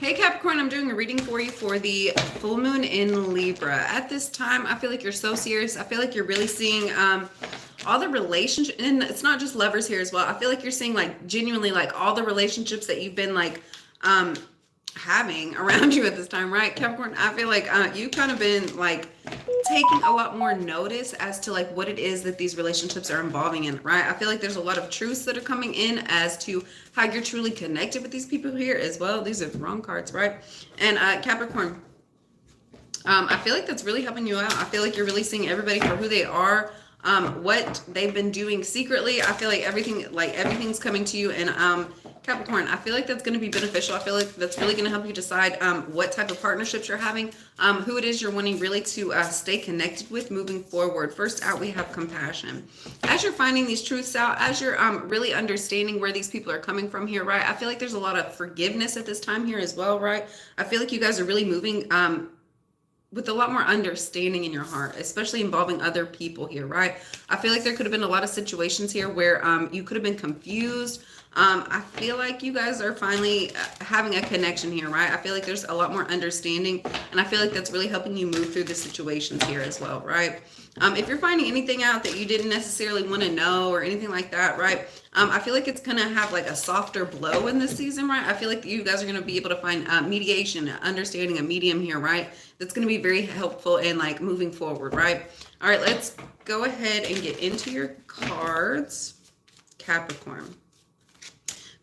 Hey Capricorn, I'm doing a reading for you for the full moon in Libra. At this time, I feel like you're so serious. I feel like you're really seeing all the relationship, and it's not just lovers here as well. I feel like you're seeing like genuinely like all the relationships that you've been like having around you at this time, right? Capricorn, I feel like you kind of been like taking a lot more notice as to like what it is that these relationships are involving in, right? I feel like there's a lot of truths that are coming in as to how you're truly connected with these people here as well. These are the wrong cards, right? And Capricorn, I feel like that's really helping you out. I feel like you're really seeing everybody for who they are, what they've been doing secretly. I feel like everything's coming to you. And Capricorn, I feel like that's going to be beneficial. I feel like that's really going to help you decide what type of partnerships you're having, who it is you're wanting really to stay connected with moving forward. First out, we have compassion. As you're finding these truths out, as you're really understanding where these people are coming from here, right? I feel like there's a lot of forgiveness at this time here as well, right? I feel like you guys are really moving with a lot more understanding in your heart, especially involving other people here, right? I feel like there could have been a lot of situations here where you could have been confused. I feel like you guys are finally having a connection here, right? I feel like there's a lot more understanding, and I feel like that's really helping you move through the situations here as well, right? If you're finding anything out that you didn't necessarily want to know or anything like that, right? I feel like it's going to have like a softer blow in this season, right? I feel like you guys are going to be able to find mediation, understanding, a medium here, right? That's going to be very helpful in like moving forward, right? All right, let's go ahead and get into your cards, Capricorn.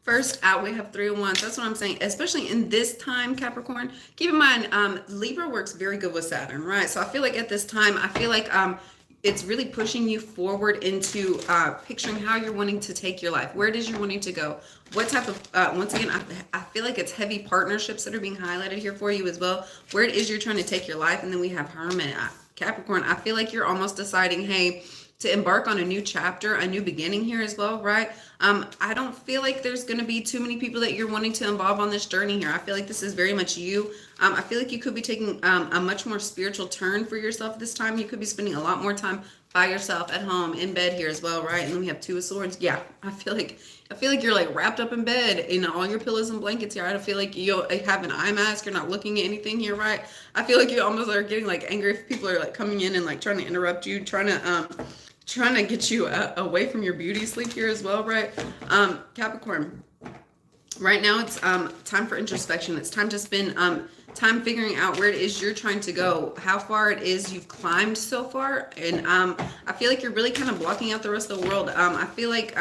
First out, we have 3 of Wands. That's what I'm saying, especially in this time, Capricorn. Keep in mind, Libra works very good with Saturn, right? So I feel like at this time, I feel like it's really pushing you forward into picturing how you're wanting to take your life. Where it is you're wanting to go. What type of, once again, I feel like it's heavy partnerships that are being highlighted here for you as well. Where it is you're trying to take your life. And then we have Hermit. Capricorn, I feel like you're almost deciding, hey, to embark on a new chapter, a new beginning here as well, right? I don't feel like there's going to be too many people that you're wanting to involve on this journey here. I feel like this is very much you. I feel like you could be taking a much more spiritual turn for yourself this time. You could be spending a lot more time by yourself at home, in bed here as well, right? And then we have 2 of Swords. Yeah, I feel like you're like wrapped up in bed in all your pillows and blankets here. I don't feel like you have an eye mask. You're not looking at anything here, right? I feel like you almost are getting like angry if people are like coming in and like trying to interrupt you, trying to get you away from your beauty sleep here as well, right? Capricorn, right now it's time for introspection. It's time to spend time figuring out where it is you're trying to go, how far it is you've climbed so far. And I feel like you're really kind of blocking out the rest of the world. I feel like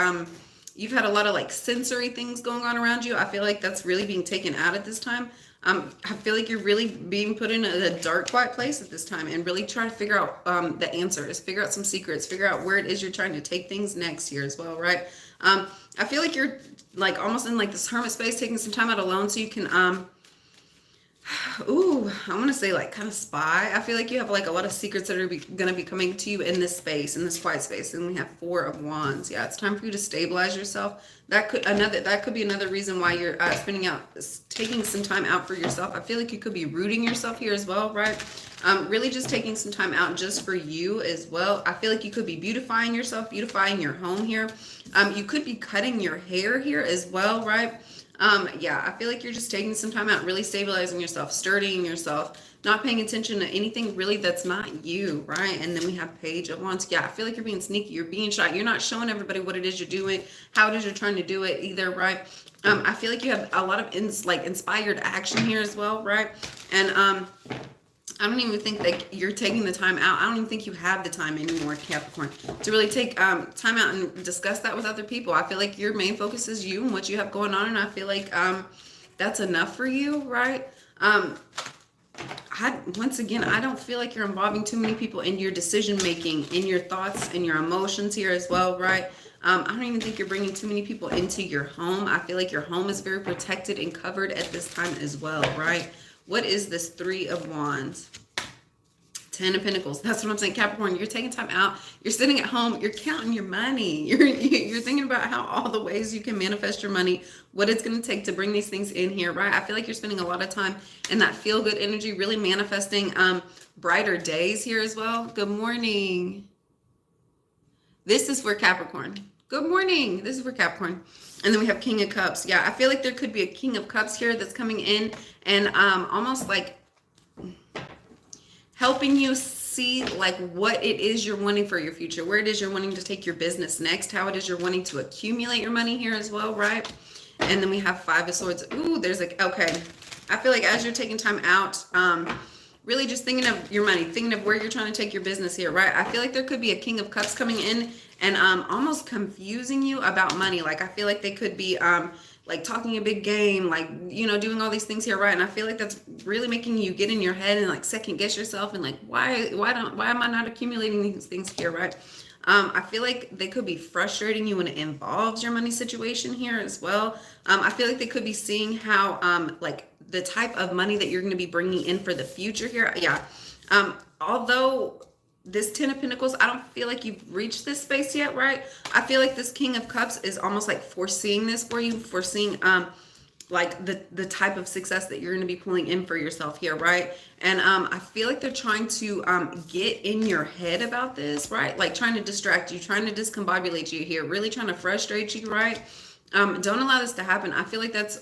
you've had a lot of like sensory things going on around you. I feel like that's really being taken out at this time. I feel like you're really being put in a dark, quiet place at this time, and really try to figure out the answers, figure out some secrets, figure out where it is you're trying to take things next here as well, right? I feel like you're like almost in like this hermit space, taking some time out alone so you can, I want to say like kind of spy. I feel like you have like a lot of secrets that are going to be coming to you in this space, in this quiet space. And we have 4 of Wands. Yeah, it's time for you to stabilize yourself. That could be another reason why you're taking some time out for yourself. I feel like you could be rooting yourself here as well, right? Really just taking some time out just for you as well. I feel like you could be beautifying yourself, beautifying your home here. You could be cutting your hair here as well, right? Yeah, I feel like you're just taking some time out, really stabilizing yourself, sturdying yourself, not paying attention to anything really that's not you, right? And then we have Page of Wands. Yeah, I feel like you're being sneaky, you're being shy, you're not showing everybody what it is you're doing, how it is you're trying to do it either, right? I feel like you have a lot of inspired action here as well, right? And I don't even think that you're taking the time out. I don't even think you have the time anymore, Capricorn, to really take time out and discuss that with other people. I feel like your main focus is you and what you have going on, and I feel like that's enough for you, right? Once again, I don't feel like you're involving too many people in your decision making, in your thoughts and your emotions here as well, right? I don't even think you're bringing too many people into your home. I feel like your home is very protected and covered at this time as well, right? What is this 3 of Wands? 10 of Pentacles. That's what I'm saying, Capricorn. You're taking time out. You're sitting at home. You're counting your money. You're thinking about how all the ways you can manifest your money, what it's going to take to bring these things in here, right? I feel like you're spending a lot of time in that feel-good energy, really manifesting brighter days here as well. Good morning. This is for Capricorn. Good morning. This is for Capricorn. And then we have King of Cups. Yeah, I feel like there could be a King of Cups here that's coming in and almost like helping you see like what it is you're wanting for your future, where it is you're wanting to take your business next, how it is you're wanting to accumulate your money here as well, right? And then we have Five of Swords. Ooh, there's like, okay. I feel like as you're taking time out, really just thinking of your money, thinking of where you're trying to take your business here, right? I feel like there could be a King of Cups coming in and almost confusing you about money. Like I feel like they could be like talking a big game, like, you know, doing all these things here, right? And I feel like that's really making you get in your head and like second guess yourself and like, why am I not accumulating these things here, right? I feel like they could be frustrating you when it involves your money situation here as well. I feel like they could be seeing how like the type of money that you're going to be bringing in for the future here. Yeah. Although this Ten of Pentacles, I don't feel like you've reached this space yet, right? I feel like this King of Cups is almost like foreseeing this for you, foreseeing like the type of success that you're going to be pulling in for yourself here, right? And I feel like they're trying to get in your head about this, right? Like trying to distract you, trying to discombobulate you here, really trying to frustrate you, right? Don't allow this to happen. I feel like that's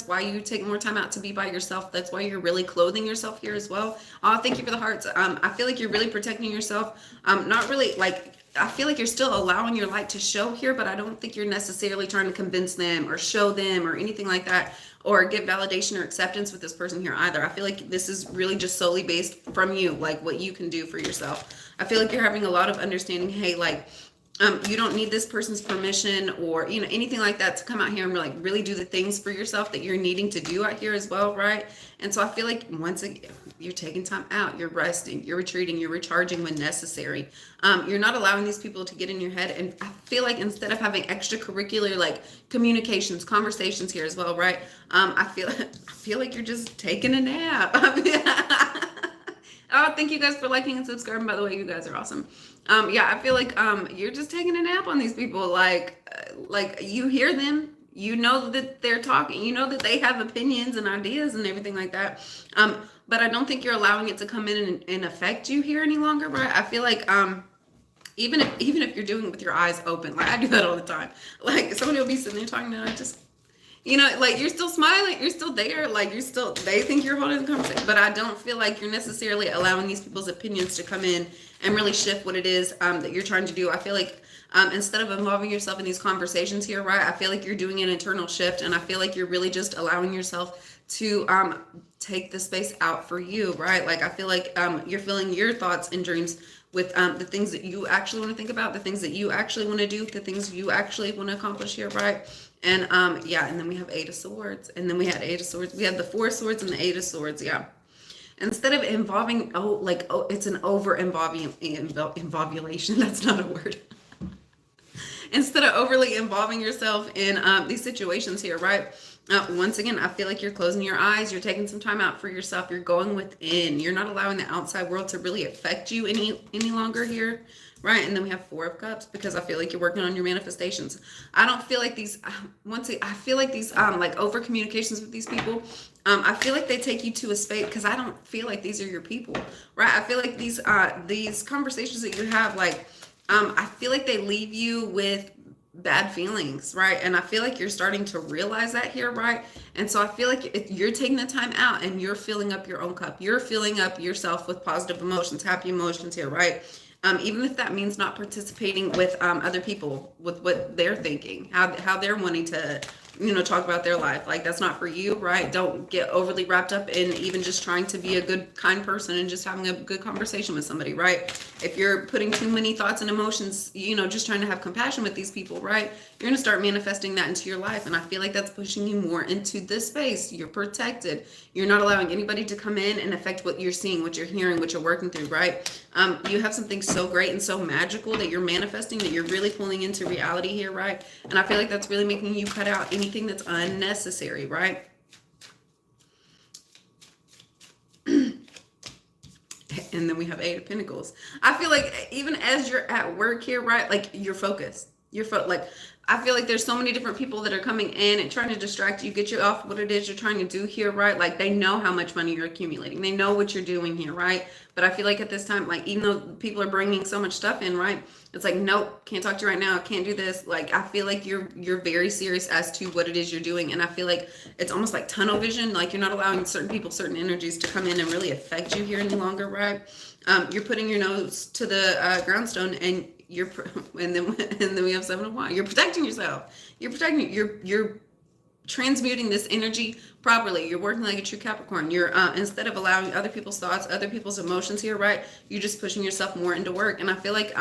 why you take more time out to be by yourself. That's why you're really clothing yourself here as well. Oh, thank you for the hearts. I feel like you're really protecting yourself. Not really like, I feel like you're still allowing your light to show here, but I don't think you're necessarily trying to convince them or show them or anything like that, or get validation or acceptance with this person here either. I feel like this is really just solely based from you, like what you can do for yourself. I feel like you're having a lot of understanding. Hey, like, you don't need this person's permission or, you know, anything like that to come out here and like really do the things for yourself that you're needing to do out here as well, right? And so I feel like once again, you're taking time out, you're resting, you're retreating, you're recharging when necessary. You're not allowing these people to get in your head. And I feel like instead of having extracurricular like communications, conversations here as well, right? I feel like you're just taking a nap. Oh, thank you guys for liking and subscribing. By the way, you guys are awesome. Yeah, I feel like you're just taking a nap on these people. Like you hear them, you know that they're talking, you know that they have opinions and ideas and everything like that. But I don't think you're allowing it to come in and affect you here any longer, right? I feel like even if you're doing it with your eyes open, like I do that all the time. Like somebody will be sitting there talking, and I just, you know, like you're still smiling, you're still there, like you're still, they think you're holding the conversation, but I don't feel like you're necessarily allowing these people's opinions to come in and really shift what it is that you're trying to do. I feel like instead of involving yourself in these conversations here, right, I feel like you're doing an internal shift, and I feel like you're really just allowing yourself to take the space out for you, right? Like I feel like you're filling your thoughts and dreams with the things that you actually want to think about, the things that you actually want to do, the things you actually want to accomplish here, right? And yeah, and then we have Eight of Swords, and then we had Eight of Swords. We had the Four of Swords and the Eight of Swords. Yeah. Instead of involving, it's an over involving involvulation. That's not a word. Instead of overly involving yourself in these situations here, right? Once again, I feel like you're closing your eyes. You're taking some time out for yourself. You're going within. You're not allowing the outside world to really affect you any longer here, right? And then we have Four of Cups, because I feel like you're working on your manifestations. I don't feel like these. I feel like these like over communications with these people. I feel like they take you to a space, because I don't feel like these are your people, right? I feel like these conversations that you have, like, I feel like they leave you with bad feelings, right? And I feel like you're starting to realize that here, right? And so I feel like if you're taking the time out and you're filling up your own cup, you're filling up yourself with positive emotions, happy emotions here, right? Even if that means not participating with other people, with what they're thinking, how they're wanting to, you know, talk about their life. Like that's not for you, right? Don't get overly wrapped up in even just trying to be a good, kind person and just having a good conversation with somebody, right? If you're putting too many thoughts and emotions, you know, just trying to have compassion with these people, right? You're going to start manifesting that into your life. And I feel like that's pushing you more into this space. You're protected. You're not allowing anybody to come in and affect what you're seeing, what you're hearing, what you're working through, right? You have something so great and so magical that you're manifesting, that you're really pulling into reality here, right? And I feel like that's really making you cut out anything that's unnecessary, right? And then we have Eight of Pentacles. I feel like even as you're at work here, right, like you're focused. Like I feel like there's so many different people that are coming in and trying to distract you, get you off what it is you're trying to do here, right? Like they know how much money you're accumulating. They know what you're doing here, right? But I feel like at this time, like even though people are bringing so much stuff in, right? It's like, nope, can't talk to you right now. Can't do this. Like I feel like you're very serious as to what it is you're doing, and I feel like it's almost like tunnel vision. Like you're not allowing certain people, certain energies to come in and really affect you here any longer, right? You're putting your nose to the groundstone, and and then we have 7 of Wands. You're protecting yourself. You're transmuting this energy properly. You're working like a true Capricorn. You're instead of allowing other people's thoughts, other people's emotions here, right? You're just pushing yourself more into work. And I feel like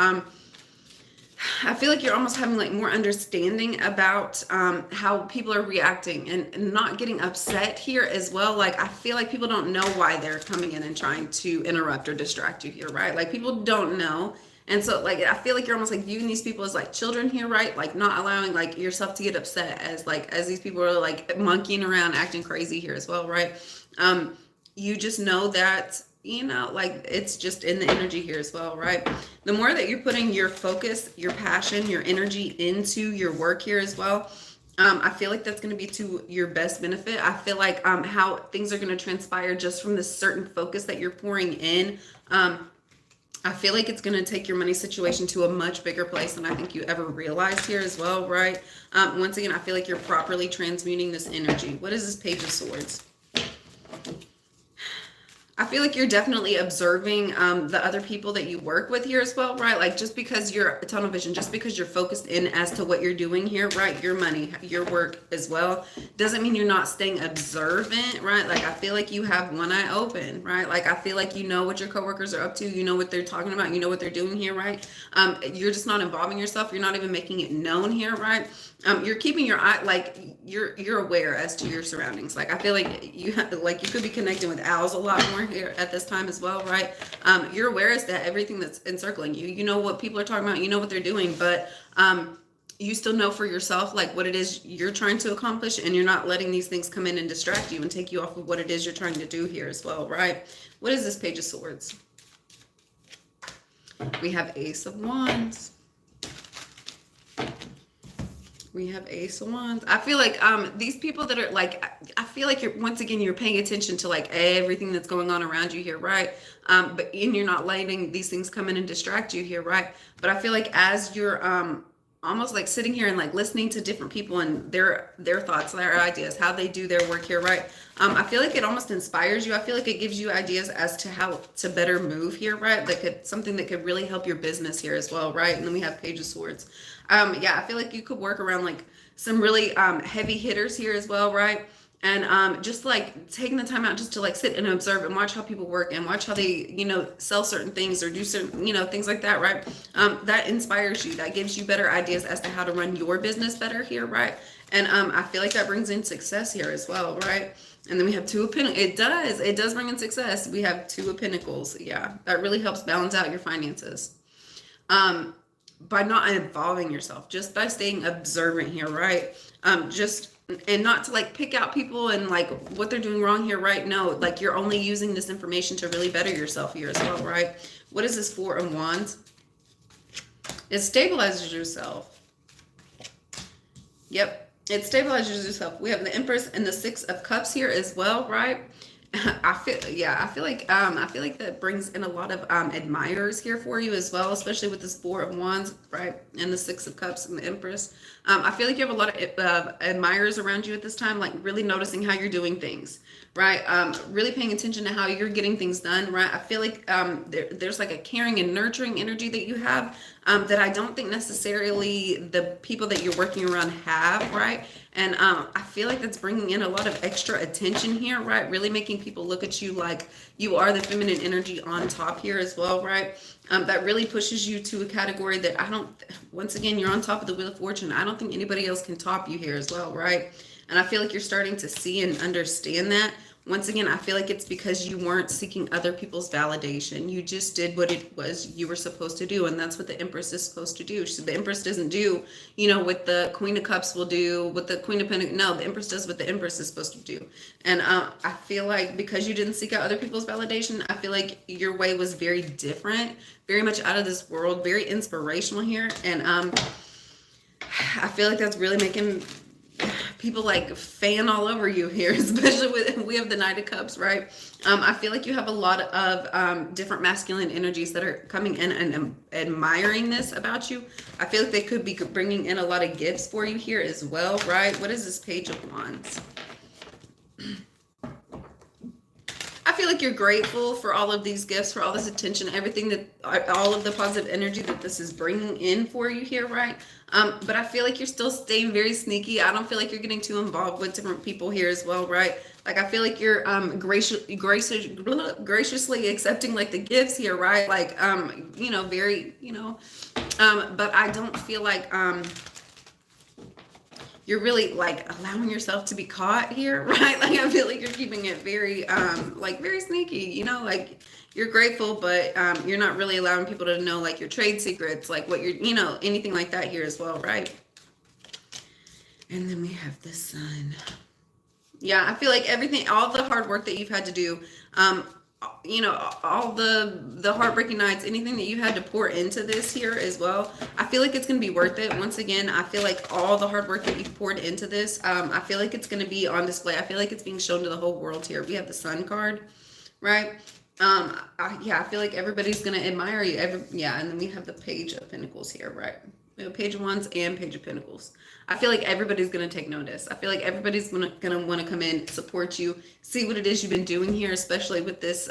you're almost having like more understanding about how people are reacting, and not getting upset here as well. Like I feel like people don't know why they're coming in and trying to interrupt or distract you here, right? Like people don't know. And so like I feel like you're almost like viewing these people as like children here, right? Like not allowing like yourself to get upset as these people are like monkeying around acting crazy here as well, right? You just know that, you know, like it's just in the energy here as well, right? The more that you're putting your focus, your passion, your energy into your work here as well, I feel like that's going to be to your best benefit. I feel like how things are going to transpire just from this certain focus that you're pouring in. I feel like it's going to take your money situation to a much bigger place than I think you ever realized here as well, right? Once again, I feel like you're properly transmuting this energy. What is this Page of Swords? I feel like you're definitely observing the other people that you work with here as well, right? Like just because you're tunnel vision, just because you're focused in as to what you're doing here, right? Your money, your work as well, doesn't mean you're not staying observant, right? Like I feel like you have one eye open, right? Like I feel like you know what your coworkers are up to, you know what they're talking about, you know what they're doing here, right? You're just not involving yourself. You're not even making it known here, right? You're keeping your eye, like you're aware as to your surroundings. Like I feel like you could be connecting with owls a lot more here at this time as well, right? You're aware as to everything that's encircling you. You know what people are talking about, you know what they're doing, but you still know for yourself like what it is you're trying to accomplish, and you're not letting these things come in and distract you and take you off of what it is you're trying to do here as well, right? What is this Page of Swords? We have Ace of Wands. We have Ace of Wands. I feel like these people that are like, I feel like you're paying attention to like everything that's going on around you here, right? But you're not letting these things come in and distract you here, right? But I feel like as you're almost like sitting here and like listening to different people and their thoughts, their ideas, how they do their work here, right? I feel like it almost inspires you. I feel like it gives you ideas as to how to better move here, right? Something that could really help your business here as well, right? And then we have Page of Swords. Yeah, I feel like you could work around like some really heavy hitters here as well, right? And just like taking the time out just to like sit and observe and watch how people work and watch how they, you know, sell certain things or do certain, you know, things like that, right? That inspires you. That gives you better ideas as to how to run your business better here, right? And I feel like that brings in success here as well, right? And then we have Two of Pentacles. It does bring in success. We have Two of Pentacles. Yeah, that really helps balance out your finances. By not involving yourself, just by staying observant here, right? And not to like pick out people and like what they're doing wrong here, right? No, like you're only using this information to really better yourself here as well, right? What is this Four of Wands? It stabilizes yourself. Yep, it stabilizes yourself. We have the Empress and the Six of Cups here as well, right? I feel like that brings in a lot of admirers here for you as well, especially with this Four of Wands, right? And the Six of Cups and the Empress. I feel like you have a lot of admirers around you at this time, like really noticing how you're doing things, right? Really paying attention to how you're getting things done, right? I feel like there's like a caring and nurturing energy that you have that I don't think necessarily the people that you're working around have, right? And I feel like that's bringing in a lot of extra attention here, right? Really making people look at you like you are the feminine energy on top here as well, right? That really pushes you to a category that once again, you're on top of the Wheel of Fortune. I don't think anybody else can top you here as well, right? And I feel like you're starting to see and understand that. Once again, I feel like it's because you weren't seeking other people's validation. You just did what it was you were supposed to do. And that's what the Empress is supposed to do. So the Empress doesn't do, you know, what the Queen of Cups will do, what the Queen of Pentacles. No, the Empress does what the Empress is supposed to do. And I feel like because you didn't seek out other people's validation, I feel like your way was very different, very much out of this world, very inspirational here. And I feel like that's really making people like fan all over you here, especially with we have the Knight of Cups, right? I feel like you have a lot of different masculine energies that are coming in and admiring this about you. I feel like they could be bringing in a lot of gifts for you here as well, right? What is this Page of Wands? I feel like you're grateful for all of these gifts, for all this attention, everything that, all of the positive energy that this is bringing in for you here, right? But I feel like you're still staying very sneaky. I don't feel like you're getting too involved with different people here as well, right? Like, I feel like you're graciously accepting like the gifts here, right? Like, you know, very, you know, but I don't feel like, you're really like allowing yourself to be caught here, right? Like, I feel like you're keeping it very, like very sneaky, you know, like you're grateful, but you're not really allowing people to know like your trade secrets, like what you're, you know, anything like that here as well, right? And then we have the Sun. Yeah, I feel like everything, all the hard work that you've had to do, you know, all the heartbreaking nights, anything that you had to pour into this here as well, I feel like it's going to be worth it. Once again, I feel like all the hard work that you've poured into this, I feel like it's going to be on display. I feel like it's being shown to the whole world here. We have the Sun card, right? Yeah, I feel like everybody's going to admire you. Yeah, and then we have the Page of Pentacles here, right? We have Page of Wands and Page of Pentacles. I feel like everybody's going to take notice. I feel like everybody's going to want to come in, support you, see what it is you've been doing here, especially with this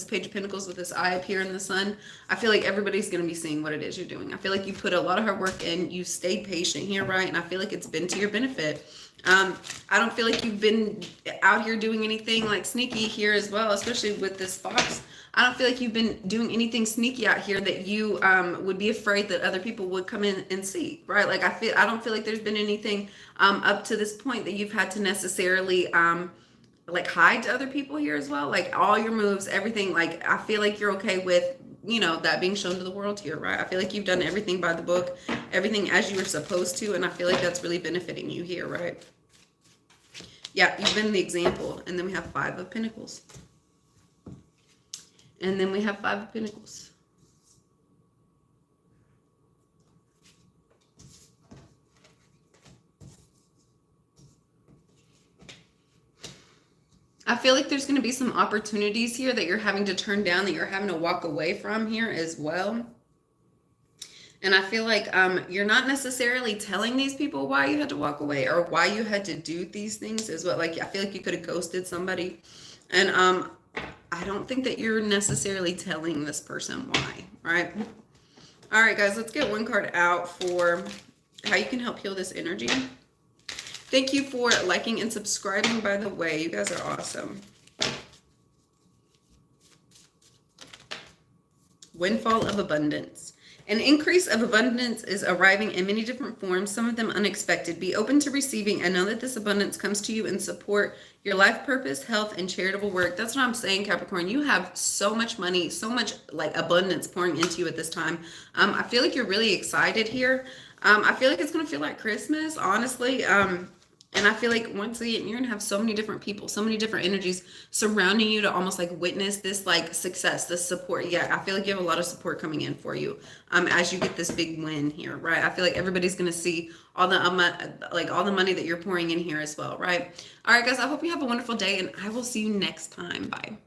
Page of Pentacles, with this eye up here in the Sun. I feel like everybody's going to be seeing what it is you're doing. I feel like you put a lot of hard work in, you stayed patient here, right? And I feel like it's been to your benefit. I don't feel like you've been out here doing anything like sneaky here as well, especially with this Fox. I don't feel like you've been doing anything sneaky out here that you would be afraid that other people would come in and see, right? Like, I don't feel like there's been anything up to this point that you've had to necessarily like hide to other people here as well. Like, all your moves, everything, like, I feel like you're okay with, you know, that being shown to the world here, right? I feel like you've done everything by the book, everything as you were supposed to, and I feel like that's really benefiting you here, right? Yeah, you've been the example. And then we have Five of Pentacles. And then we have Five of Pentacles. I feel like there's going to be some opportunities here that you're having to turn down, that you're having to walk away from here as well. And I feel like you're not necessarily telling these people why you had to walk away or why you had to do these things as well. Like, I feel like you could have ghosted somebody. And I don't think that you're necessarily telling this person why, right? All right, guys, let's get one card out for how you can help heal this energy. Thank you for liking and subscribing, by the way. You guys are awesome. Windfall of Abundance. An increase of abundance is arriving in many different forms, some of them unexpected. Be open to receiving and know that this abundance comes to you and support your life purpose, health, and charitable work. That's what I'm saying, Capricorn. You have so much money, so much like abundance pouring into you at this time. I feel like you're really excited here. I feel like it's going to feel like Christmas, honestly. And I feel like once again, you're going to have so many different people, so many different energies surrounding you to almost like witness this like success, this support. Yeah, I feel like you have a lot of support coming in for you as you get this big win here, right? I feel like everybody's going to see all the all the money that you're pouring in here as well, right? All right, guys, I hope you have a wonderful day, and I will see you next time. Bye.